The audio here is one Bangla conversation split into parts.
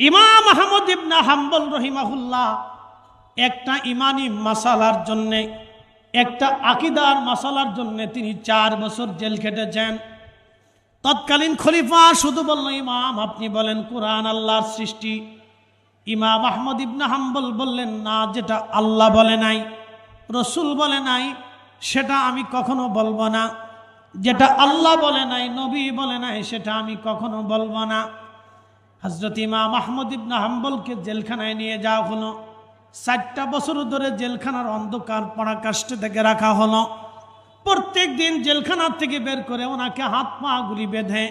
ইমাম আহমদ ইবনে হাম্বল রহিমাহুল্লাহ একটা ইমানি মাসালার জন্যে, একটা আকিদার মাসালার জন্য তিনি 4 বছর জেল খেটেছেন। তৎকালীন খলিফা শুধু বলল, ইমাম আপনি বলেন কোরআন আল্লাহর সৃষ্টি। ইমাম আহমদ ইবনে হাম্বল বললেন, না, যেটা আল্লাহ বলে নাই, রসুল বলে নাই, সেটা আমি কখনো বলবো না। যেটা আল্লাহ বলে নাই, নবী বলে নাই, সেটা আমি কখনো বলবো না। হযরত ইমাম আহমদ ইবনে হাম্বলকে জেলখানায় নিয়ে যাওয়া হলো। 4টা বছর ধরে জেলখানার অন্ধকার পরাকাষ্ঠে থেকে রাখা হলো। প্রত্যেক দিন জেলখানার থেকে বের করে ওনাকে হাত পা গুলি বেঁধে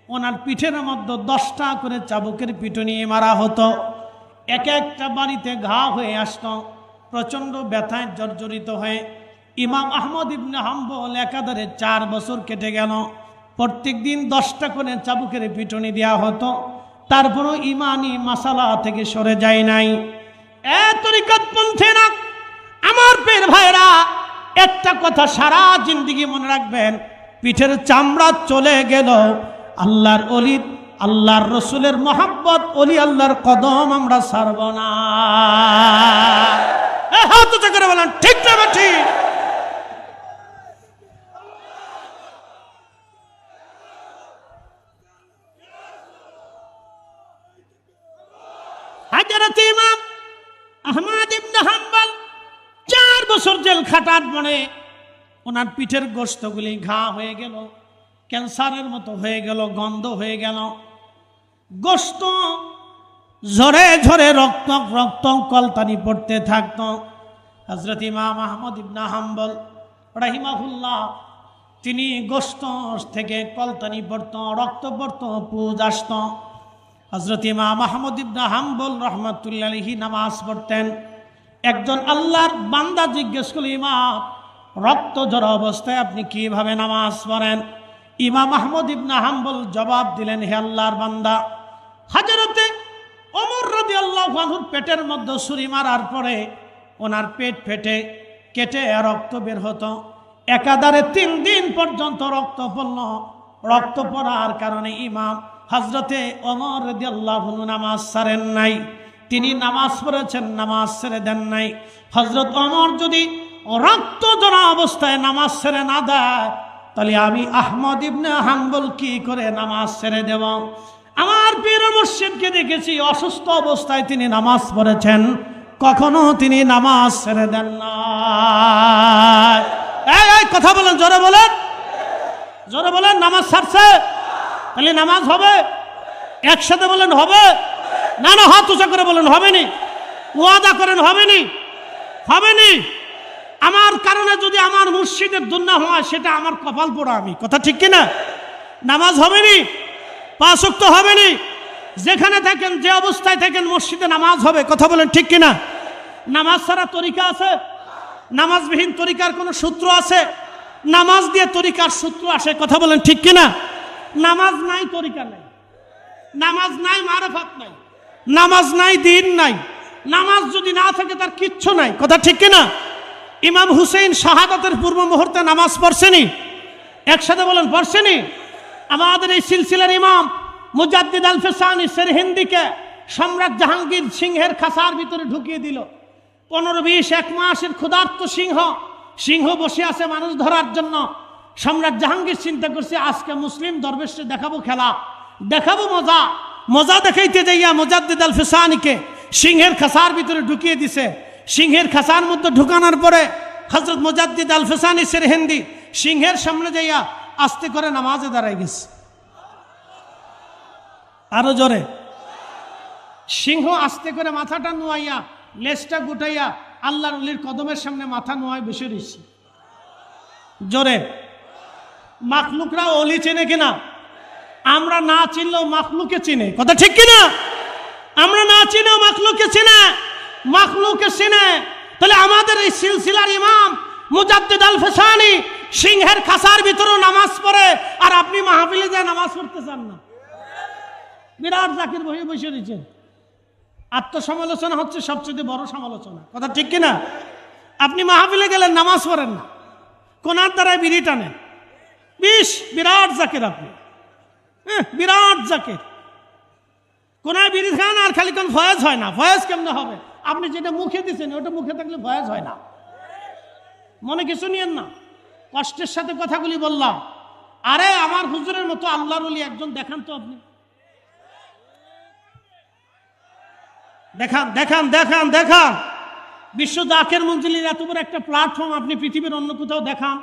ওনার পিঠের মধ্যে 10টা করে চাবুকের পিটুনি মারা হতো। এক একটা বাড়িতে ঘা হয়ে আসতো। প্রচণ্ড ব্যথায় জর্জরিত হয়ে ইমাম আহমদ ইবনে হাম্বল একাধারে 4 বছর কেটে গেল। প্রত্যেক দিন 10টা করে চাবুকের পিটুনি দেওয়া হতো। তারপরও ইমানি মাসালা থেকে সরে যায় নাই। তরিকতপন্থীরা, আমার পীর ভাইরা, একটা কথা সারা জিন্দেগি মনে রাখবেন, পিঠের চামড়া চলে গেল, আল্লাহর ওলি, আল্লাহর রসুলের মহব্বত, ওলি আল্লাহর কদম আমরা ছাড়ব না। হাত উঁচু করে বলেন ঠিক না ঠিক? হযরত ইমাম আহমদ ইবনে হাম্বল 4 বছর জেল খাটার পরে ওনার পিঠের গোশতগুলি ঘা হয়ে গেল, ক্যান্সারের মতো হয়ে গেল, গন্ধ হয়ে গেল, গোশত ঝরে ঝরে রক্ত রক্ত কলতানি পড়তে থাকতো। হযরত ইমাম আহমদ ইবনে হাম্বল রাহিমাহুল্লাহ তিনি গোশত থেকে কলতানি পড়তো, রক্ত পড়তো, পুজ আসতো। হযরত ইমাম আহমদ ইবনে হাম্বল রাহমাতুল্লাহি আলাইহি নামাজ পড়তেন। একজন আল্লাহর বান্দা জিজ্ঞেস করল, ইমাম রক্ত ঝরা অবস্থায় আপনি কিভাবে নামাজ পড়েন? ইমাম আহমদ ইবনে হাম্বল জবাব দিলেন, হে আল্লাহর বান্দা, হযরতে ওমর রাদিয়াল্লাহু আনহুর পেটের মধ্যে ছুরি মারার পরে ওনার পেট ফেটে কেটে রক্ত বের হতো। একাধারে 3 দিন পর্যন্ত রক্ত পড়ল। রক্ত পড়ার কারণে ইমাম হযরতে ওমর রাদিয়াল্লাহু আনহু নামাজ ছাড়েন নাই। তিনি নামাজ পড়েছেন, নামাজ ছেড়ে দেন নাই। হযরত ওমর যদি রক্ত ঝরা অবস্থায় নামাজ ছেড়ে না দেয়, তাহলে আমি আহমদ ইবনে হাম্বল কি করে নামাজ ছেড়ে দেব? আমার পীর মুর্শিদকে দেখেছি অসুস্থ অবস্থায় তিনি নামাজ পড়েছেন, কখনো তিনি নামাজ ছেড়ে দেন না। এই কথা বলেন, জোরে বলেন, জোরে বলেন। নামাজ ছাড়ছে তাহলে নামাজ হবে? একসাথে বলেন হবে না? না, হাত উঁচা করে বলেন হবে নি? ওয়াদা করেন হবে নি? হবে নি? আমার কারণে যদি আমার মুর্শিদের দুনিয়া হয়, সেটা আমার কপাল পোড়া। আমি কথা ঠিক কিনা? নামাজ হবে নি? 5 ওয়াক্ত হবে নি? যেখানে থাকেন, যে অবস্থায় থাকেন, মসজিদে নামাজ হবে। কথা বলেন ঠিক কিনা? নামাজ ছাড়া তরিকা আছে? নামাজবিহীন তরিকার কোনো সূত্র আছে? নামাজ দিয়ে তরিকার সূত্র আসে। কথা বলেন ঠিক কিনা? নামাজ নাই, তরিকা নাই। নামাজ নাই, মারফত নাই। নামাজ নাই, দিন নাই। নামাজ যদি না থাকে তার কিচ্ছু নাই। কথা ঠিক কিনা? ইমাম হুসেইন শাহাদাতের পূর্ব মুহূর্তে নামাজ পড়ছেনি? একসাথে বলেন পড়ছেনি? আমাদের এই সিলসিলার ইমাম মুজাদ্দিদ আল ফিসানি সেরহিন্দিকে সম্রাট জাহাঙ্গীর সিংহের খাসার ভিতরে ঢুকিয়ে দিল। 15-20 মাসের ক্ষুধার্ত সিংহ বসে আছে মানুষ ধরার জন্য। সম্রাট জাহাঙ্গীর চিন্তা করছে, আজকে মুসলিম দরবেশে দেখাবো খেলা, দেখাবো মজা। মজা দেখাইতে যাইয়া মুজাদ্দিদ আল ফিসানিকে সিংহের খাসার ভিতরে ঢুকিয়ে দিছে। সিংহের খাসার মধ্যে ঢুকানোর পরে হযরত মুজাদ্দিদ আল ফিসানি সেরহিন্দি সিংহের সামনে যাইয়া আস্তে করে নামাজে দাঁড়াই গেছে। আরো জোরে। সিংহ আস্তে করে মাথাটা নোয়াইয়া, লেজটা গুটাইয়া আল্লাহর ওলির কদমের সামনে মাথা নোয়ায় বসে রয়েছে। জোরে। মাখলুকরা ওলি চেনে কিনা? আমরা না চিনলেও মাখলুকে চিনে। কথা ঠিক কিনা? আমরা না চিনেও মাখলুকে চিনে, মাখলুকে চিনে। তাহলে আমাদের এই সিলসিলার ইমাম মুজাদ্দিদ আল ফিসানি সিংহের খাসার ভিতরেও নামাজ পড়ে, আর আপনি মাহফিলে যায় নামাজ পড়তে চান না। বিরাট জাকির বসে বসে রয়েছে। আত্মসমালোচনা হচ্ছে সবচেয়ে বড় সমালোচনা। কথা ঠিক কিনা? আপনি মাহফিলে গেলেন, নামাজ পড়েন না, কোনার দ্বারায় বিড়ি টানেন। বিরাট জাকির আপনি, বিরাট জাকির। কোনায় বিড়ি খান আর খালি কোন ফয়েজ হয় না। ফয়েজ কেমনে হবে? আপনি যেটা মুখে দিচ্ছেন ওটা মুখে থাকলে ফয়েজ হয় না। মনে কিছু নিয়েন না, কষ্টের সাথে কথাগুলি বললাম। আরে আমার হুজুরের মতো আল্লাহর ওলি একজন দেখান তো, আপনি দেখান দেখান দেখান দেখান। বিশ্ব জাকের মঞ্জিলের এত বড় একটা প্ল্যাটফর্ম আপনি পৃথিবীর অন্য কোথাও দেখান।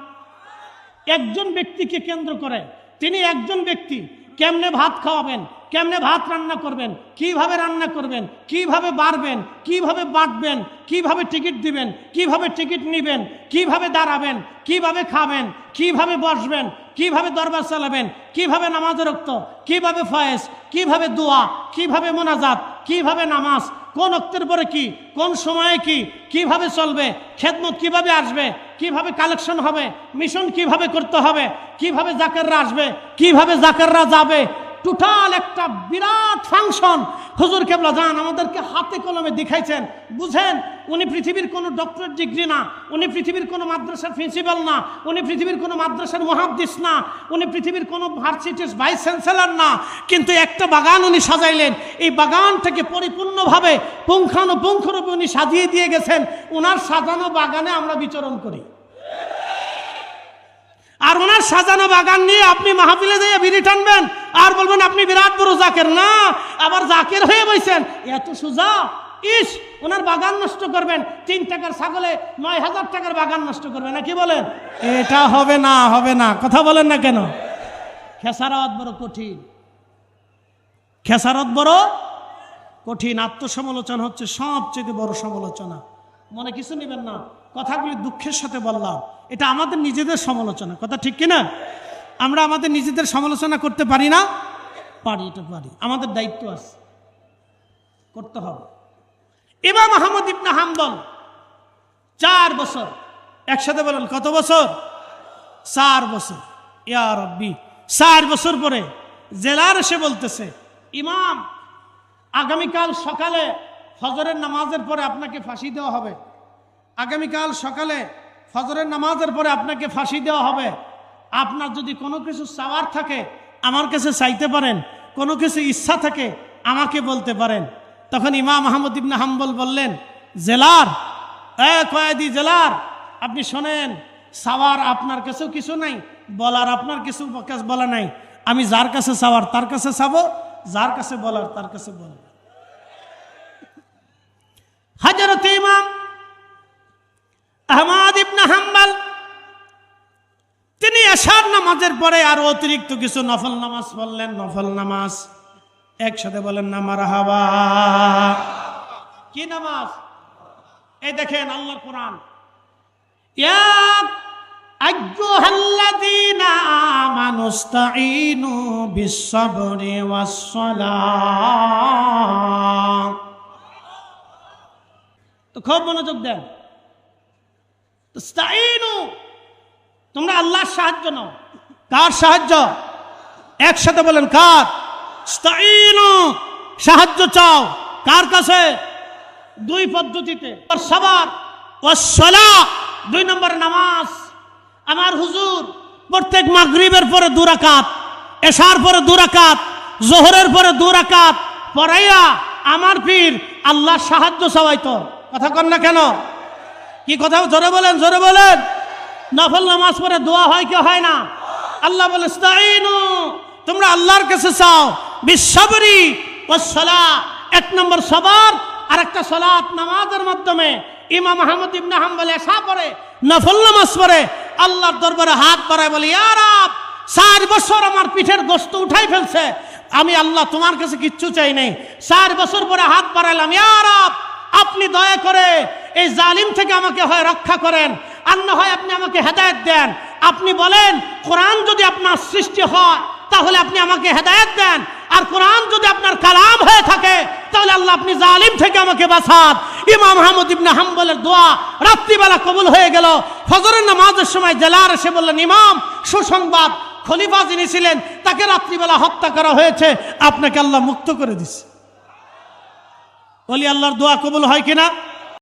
একজন ব্যক্তিকে কেন্দ্র করে, তিনি একজন ব্যক্তি কেমনে ভাত খাওয়াবেন, কেমনে ভাত রান্না করবেন, কিভাবে রান্না করবেন, কিভাবে বাড়বেন, কিভাবে বাঁটবেন, কিভাবে টিকিট দিবেন, কিভাবে টিকিট নেবেন, কিভাবে দাঁড়াবেন, কিভাবে খাবেন, কিভাবে বসবেন, কিভাবে দরবার চালাবেন, কিভাবে নামাজ রক্ত, কিভাবে ফয়েজ, কিভাবে দোয়া, কিভাবে মোনাজাত, কিভাবে নামাজ, কোন ওক্তের পরে কি, কোন সময়ে কি, কিভাবে চলবে, খেদমত কিভাবে আসবে, কিভাবে কালেকশন হবে, মিশন কিভাবে করতে হবে, কিভাবে জাকাররা আসবে, কিভাবে জাকাররা যাবে, টোটাল একটা বিরাট ফাংশন হুজুর কেবলা জান আমাদেরকে হাতে কলমে দেখাইছেন। বুঝেন, উনি পৃথিবীর কোনো ডক্টরেট ডিগ্রি না, উনি পৃথিবীর কোনো মাদ্রাসার প্রিন্সিপাল না, উনি পৃথিবীর কোনো মাদ্রাসার মুহাদ্দিস না, উনি পৃথিবীর কোনো ভার্সিটির ভাইস চ্যান্সেলর না, কিন্তু একটা বাগান উনি সাজাইলেন। এই বাগানটাকে পরিপূর্ণভাবে পুঙ্খানুপুঙ্খরূপে উনি সাজিয়ে দিয়ে গেছেন। ওনার সাজানো বাগানে আমরা বিচরণ করি, আর ওনার সাজানো বাগান নিয়ে আপনি মাহফিলে যেয়ে বিড়ি টানবেন আর বলবেন আপনি বিরাট বড় জাকের। না, আবার জাকের হয়ে বসেন, এত সোজা। ইস, ওনার বাগান নষ্ট করবেন, 3 টাকার ছাগলে 9000 টাকার বাগান নষ্ট করবেন না, কি বলেন? এটা হবে না, হবে না, কথা বলেন না কেন? খেসারত বড় কঠিন, খেসারত বড় কঠিন। আত্মসমালোচনা হচ্ছে সবচেয়ে বড় সমালোচনা। মনে কিছু নেবেন না, কথাগুলি দুঃখের সাথে বললাম। এটা আমাদের নিজেদের সমালোচনা, কথা ঠিক কিনা? আমরা আমাদের নিজেদের সমালোচনা করতে পারি না? পারি, এটা পারি, আমাদের দায়িত্ব আছে, করতে হবে। ইমাম আহমদ ইবনে হাম্বল 4 বছর, একসাথে বলেন কত বছর? 4 বছর। ইয়া রাব্বি, 4 বছর পরে জেলার এসে বলতেছে, ইমাম আগামীকাল সকালে ফজরের নামাজের পরে আপনাকে ফাঁসি দেওয়া হবে। আগামীকাল সকালে ফজরের নামাজের পরে আপনাকে ফাঁসি দেওয়া হবে। আপনার যদি কোনো কিছু চাওয়ার থাকে আমার কাছে চাইতে পারেন, কোনো কিছু ইচ্ছা থাকে আমাকে বলতে পারেন। তখন ইমাম আহমদ ইবনে হাম্বল বললেন, জেলার, কয়েদি জেলার, আপনি শোনেন, চাওয়ার আপনার কাছেও কিছু নাই, বলার আপনার কিছু বলা নাই। আমি যার কাছে চাওয়ার তার কাছে চাবো, যার কাছে বলার তার কাছে বলবো। হযরত ইমাম আহমদ ইবনে হাম্বল তিনি এশার নামাজের পরে আরো অতিরিক্ত কিছু নফল নামাজ পড়লেন। নফল নামাজ একসাথে বলেন না মারহাবা। কি নামাজ? এই দেখেন আল্লাহর কোরআন, ইয়া আইয়ুহাল্লাযীনা আমানুস্তাঈনু বিস-সাবরি ওয়াস-সালাহ। তো খুব মনোযোগ দেন। ইস্তাঈনু, তোমরা আল্লাহর সাহায্য নাও। কার সাহায্য? একসাথে বলেন কার? ইস্তাঈনু, সাহায্য চাও কার কাছে? 2 পদ্ধতিতে, সাবার ওয়াস-সালাহ, 2 নম্বর নামাজ। আমার হুজুর প্রত্যেক মাগরিবের পরে 2 রাকাত, এশার পরে 2 রাকাত, জোহরের পরে 2 রাকাত পড়াইয়া আমার পীর আল্লাহর সাহায্য চাওয়াইতো। কথা কন না কেন? কি কথা? জোরে বলেন, জোরে বলেন। নফল নামাজ পড়ে দোয়া হয় কি হয় না? আল্লাহ বলে ইস্তাঈনু, তোমরা আল্লাহর কাছে চাও, বিস-সাবরি ওয়াস-সালাহ। 1 নম্বর সবার, আর একটা সালাত নামাজের মাধ্যমে। ইমাম আহমদ ইবনে হাম্বল এশা পড়ে, নফল নামাজ পড়ে আল্লাহর দরবারে হাত বাড়ায় বলে, ইয়া রব, 4 বছর আমার পিঠের গোশত উঠাই ফেলছে, আমি আল্লাহ তোমার কাছে কিচ্ছু চাই নাই। 4 বছর পরে হাত বাড়াইলাম, ইয়া রব, আপনি দয়া করে এই জালিম থেকে আমাকে হয় রক্ষা করেন, আর না হয় আপনি আমাকে হেদায়েত দেন। আপনি বলেন কোরআন যদি আপনার সৃষ্টি হয় তাহলে আপনি আমাকে হেদায়েত দেন, আর কোরআন যদি আপনার কালাম হয়ে থাকে তাহলে আল্লাহ আপনি জালিম থেকে আমাকে বাঁচান। ইমাম আহমদ ইবনে হাম্বলের দোয়া রাত্রিবেলা কবুল হয়ে গেল। ফজরের নামাজের সময় জেলার এসে বললেন, ইমাম সুসংবাদ, খলিফা যিনি ছিলেন তাকে রাত্রিবেলা হত্যা করা হয়েছে, আপনাকে আল্লাহ মুক্ত করে দিছে। বলি আল্লাহর দোয়া কবুল হয় কিনা?